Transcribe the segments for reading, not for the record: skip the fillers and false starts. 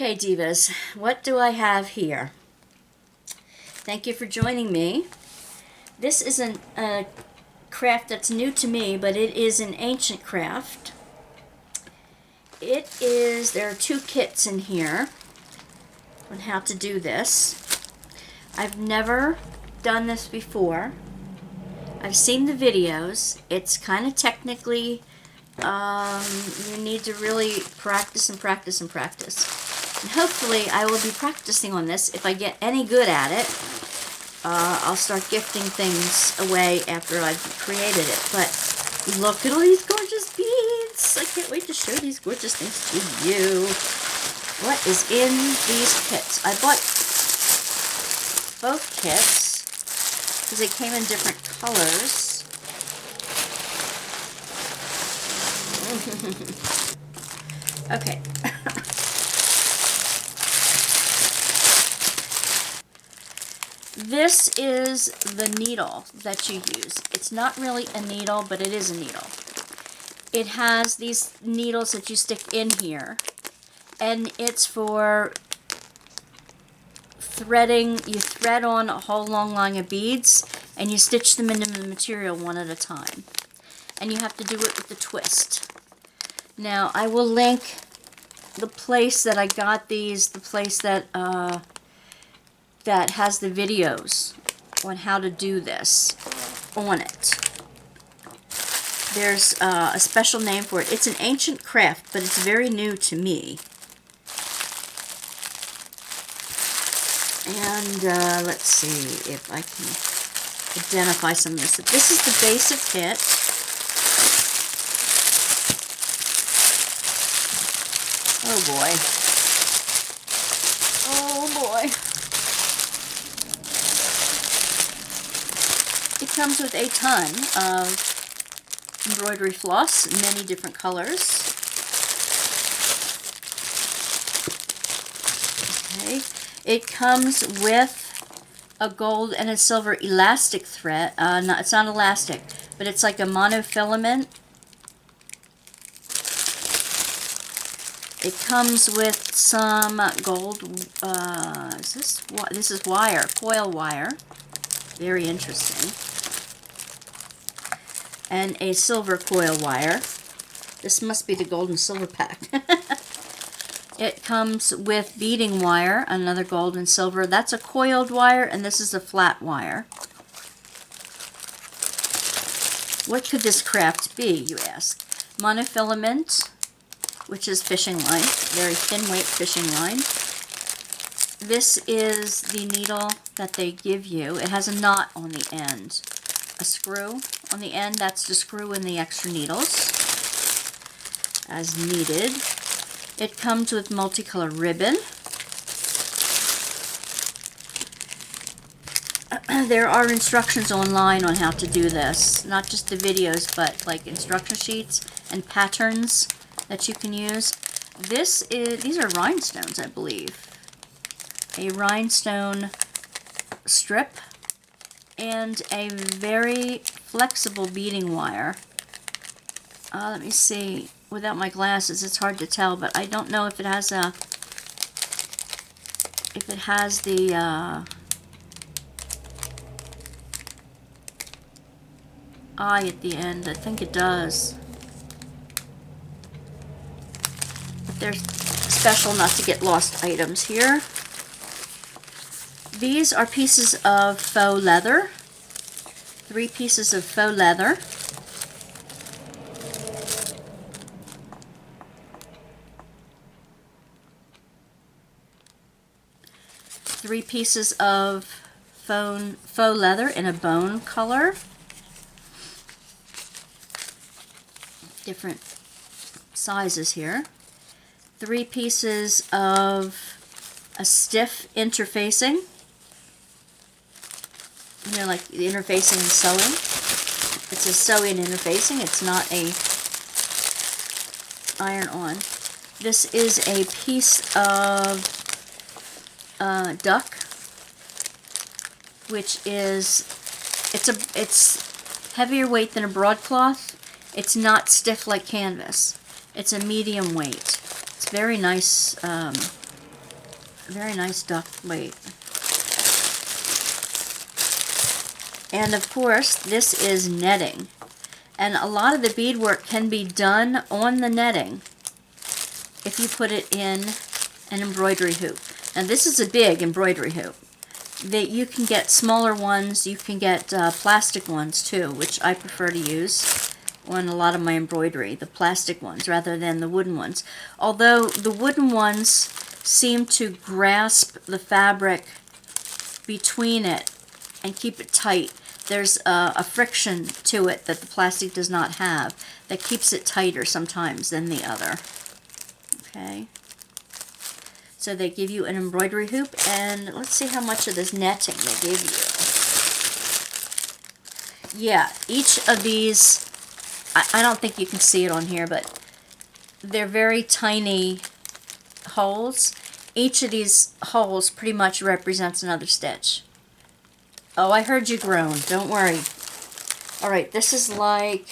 Okay, divas, what do I have here? Thank you for joining me. This isn't a craft that's new to me, but it is an ancient craft. There are two kits in here on how to do this. I've never done this before. I've seen the videos. It's kind of technically, you need to really practice and practice and practice. And hopefully I will be practicing on this. If I get any good at it, I'll start gifting things away after I've created it. But look at all these gorgeous beads. I can't wait to show these gorgeous things to you. What is in these kits? I bought both kits because they came in different colors. Okay. This is the needle that you use. It's not really a needle, but it is a needle. It has these needles that you stick in here, and it's for threading. You thread on a whole long line of beads, and you stitch them into the material one at a time. And you have to do it with the twist. Now, I will link the place that I got these, the place that has the videos on how to do this on it. There's a special name for it. It's an ancient craft, but it's very new to me. And let's see if I can identify some of this. This is the basic kit. Oh boy. Oh boy. It comes with a ton of embroidery floss in many different colors. Okay. It comes with a gold and a silver elastic thread. It's not elastic, but it's like a monofilament. It comes with some gold, this is wire, coil wire. Very interesting. And a silver coil wire. This must be the gold and silver pack. It comes with beading wire, another gold and silver. That's a coiled wire, and this is a flat wire. What could this craft be, you ask? Monofilament, which is fishing line, very thin weight fishing line. This is the needle that they give you. It has a knot on the end. A screw on the end, that's to screw in the extra needles as needed. It comes with multicolored ribbon. There are instructions online on how to do this. Not just the videos, but like instruction sheets and patterns that you can use. These are rhinestones, I believe. A rhinestone strip and a very flexible beading wire. Let me see. Without my glasses, it's hard to tell, but I don't know if it has the eye at the end. I think it does. But they're special not to get lost items here. These are pieces of faux leather. 3 pieces of faux leather. Three pieces of faux leather in a bone color. Different sizes here. 3 pieces of a stiff interfacing. You know, like the interfacing and sewing. It's a sewing interfacing. It's not a iron-on. This is a piece of duck, which is it's heavier weight than a broadcloth. It's not stiff like canvas. It's a medium weight. It's very nice Very nice duck weight. And of course, this is netting. And a lot of the beadwork can be done on the netting if you put it in an embroidery hoop. Now this is a big embroidery hoop. You can get smaller ones, you can get plastic ones too, which I prefer to use on a lot of my embroidery, the plastic ones rather than the wooden ones. Although the wooden ones seem to grasp the fabric between it and keep it tight. There's a friction to it that the plastic does not have that keeps it tighter sometimes than the other. Okay. So they give you an embroidery hoop, and let's see how much of this netting they give you. Yeah, each of these, I don't think you can see it on here, but they're very tiny holes. Each of these holes pretty much represents another stitch. Oh, I heard you groan. Don't worry. All right, this is like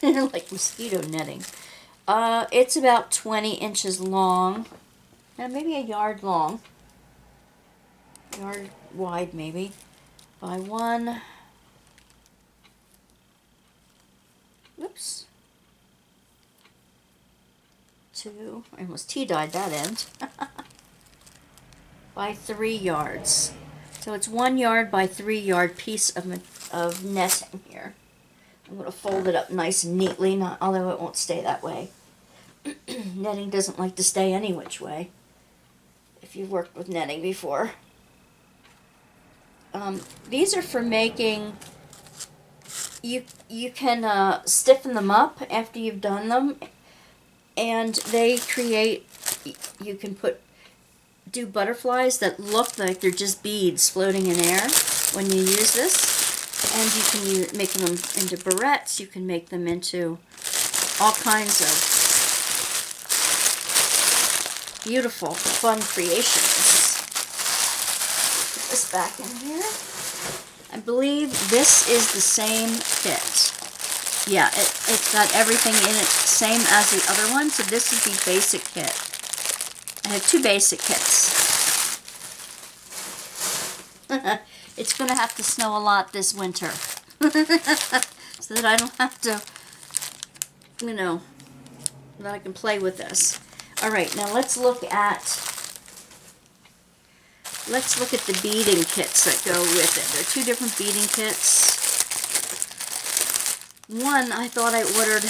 like mosquito netting. It's about 20 inches long, and maybe a yard long. Yard wide, maybe. By 1. Oops. 2. I almost tea-dyed that end. By 3 yards. So it's 1 yard by 3 yard piece of netting here. I'm going to fold it up nice and neatly, although it won't stay that way. Netting doesn't like to stay any which way, if you've worked with netting before. These are for making, you can stiffen them up after you've done them, and they create, you can do butterflies that look like they're just beads floating in air when you use this. And you can make them into barrettes, you can make them into all kinds of beautiful, fun creations. Put this back in here. I believe this is the same kit. Yeah, it's got everything in it, same as the other one, so this is the basic kit. I have 2 basic kits. It's going to have to snow a lot this winter. So that I don't have to, that I can play with this. Alright, now let's look at the beading kits that go with it. There are 2 different beading kits. One I thought I ordered,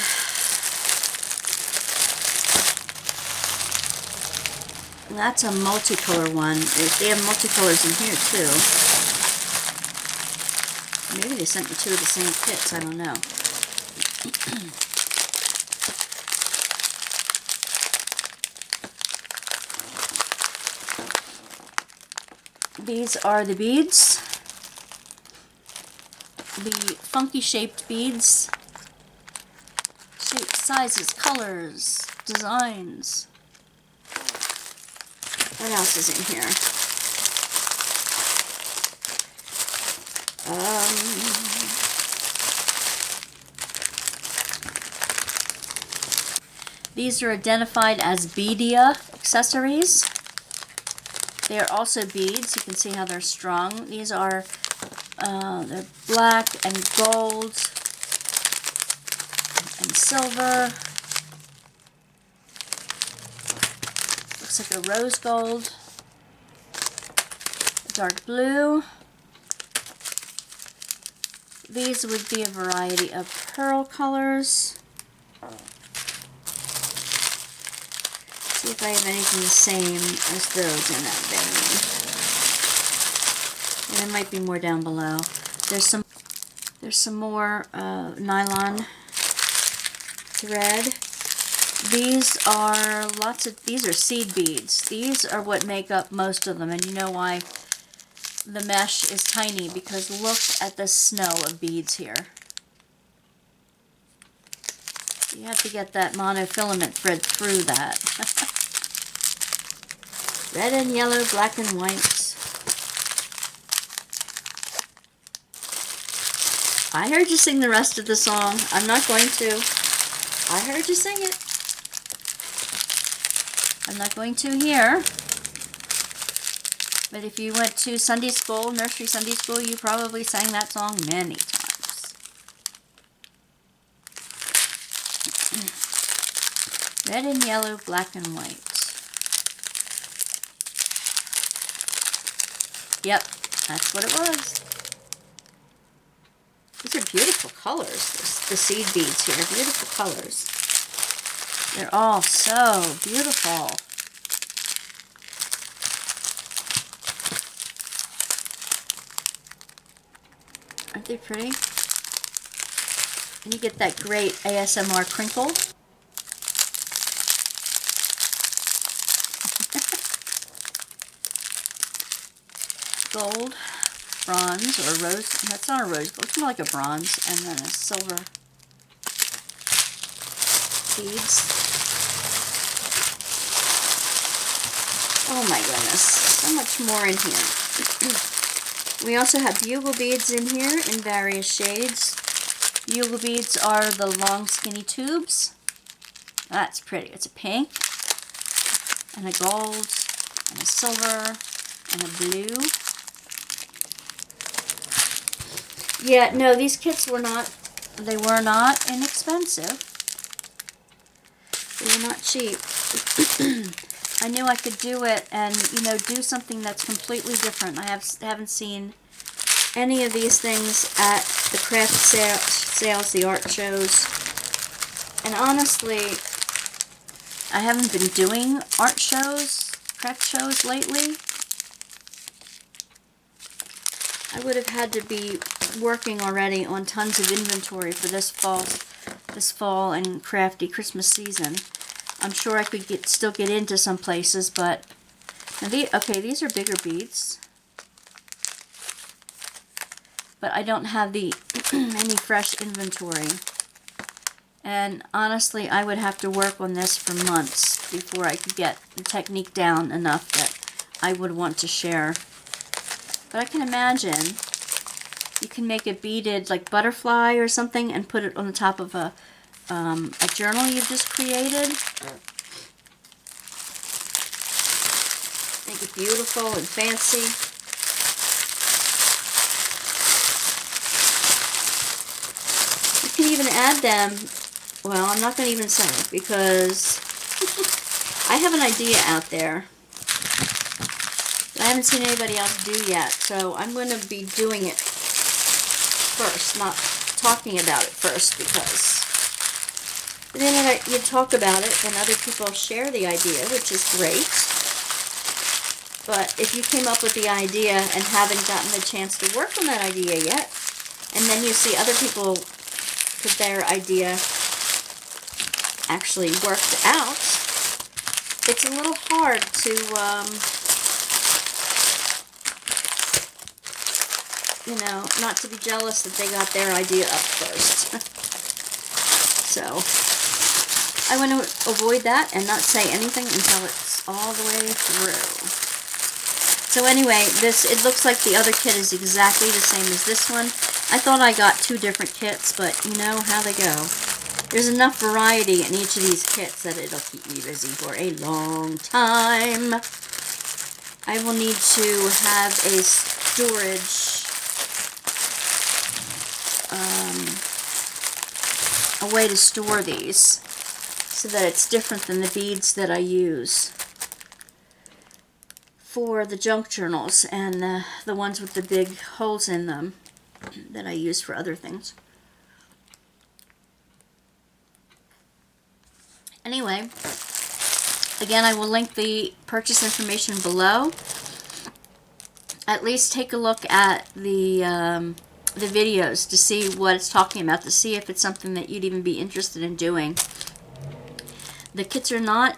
that's a multicolor one. They have multicolors in here too. Maybe they sent me 2 of the same kits, I don't know. These are the beads. The funky shaped beads. Shapes, sizes, colors, designs. What else is in here? These are identified as beadia accessories. They are also beads. You can see how they're strung. These are they're black and gold and silver. Looks like a rose gold, dark blue. These would be a variety of pearl colors. See if I have anything the same as those in that vein. And there might be more down below. There's some more nylon thread. These are these are seed beads. These are what make up most of them, and you know why the mesh is tiny, because look at the snow of beads here. You have to get that monofilament thread through that. Red and yellow, black and white. I heard you sing the rest of the song. I'm not going to. I heard you sing it. I'm not going to here. But if you went to Sunday school, nursery Sunday school, you probably sang that song many times. Red and yellow, black and white. Yep, that's what it was. These are beautiful colors, the seed beads here, beautiful colors. They're all so beautiful. Aren't they pretty? And you get that great ASMR crinkle. Gold, bronze, or rose. That's not a rose gold. It's more like a bronze, and then a silver beads. Oh my goodness, so much more in here. We also have bugle beads in here in various shades. Bugle beads are the long skinny tubes. That's pretty. It's a pink, and a gold, and a silver, and a blue. Yeah, no, these kits were not inexpensive. They were not cheap. I knew I could do it and, you know, do something that's completely different. I haven't seen any of these things at the craft sales, the art shows. And honestly, I haven't been doing art shows, craft shows lately. I would have had to be working already on tons of inventory for this fall and crafty Christmas season. I'm sure I could still get into some places, but okay, these are bigger beads, but I don't have any fresh inventory. And honestly, I would have to work on this for months before I could get the technique down enough that I would want to share. But I can imagine you can make a beaded like butterfly or something and put it on the top of a journal you've just created. Make it beautiful and fancy. You can even add them, well, I'm not going to even say it because I have an idea out there I haven't seen anybody else do yet, so I'm going to be doing it first, not talking about it first, because then you talk about it and other people share the idea, which is great. But if you came up with the idea and haven't gotten the chance to work on that idea yet, and then you see other people put their idea actually worked out, it's a little hard to you know, not to be jealous that they got their idea up first. So, I want to avoid that and not say anything until it's all the way through. So anyway, it looks like the other kit is exactly the same as this one. I thought I got two different kits, but you know how they go. There's enough variety in each of these kits that it'll keep me busy for a long time. I will need to have a storage a way to store these so that it's different than the beads that I use for the junk journals and the ones with the big holes in them that I use for other things. Anyway, again, I will link the purchase information below. At least take a look at the videos to see what it's talking about, to see if it's something that you'd even be interested in doing. The kits are not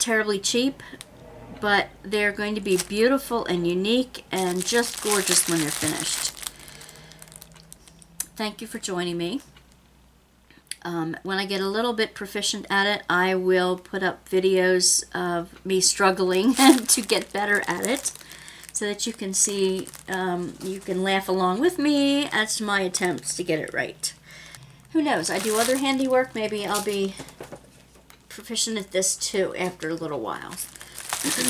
terribly cheap, but they're going to be beautiful and unique and just gorgeous when they're finished. Thank you for joining me. When I get a little bit proficient at it, I will put up videos of me struggling to get better at it, so that you can see, you can laugh along with me as to my attempts to get it right. Who knows, I do other handiwork, maybe I'll be proficient at this too after a little while.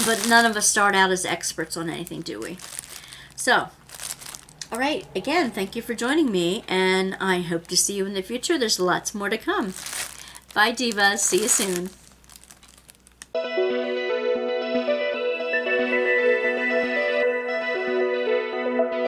But none of us start out as experts on anything, do we? So, all right, again, thank you for joining me, and I hope to see you in the future. There's lots more to come. Bye, Divas. See you soon.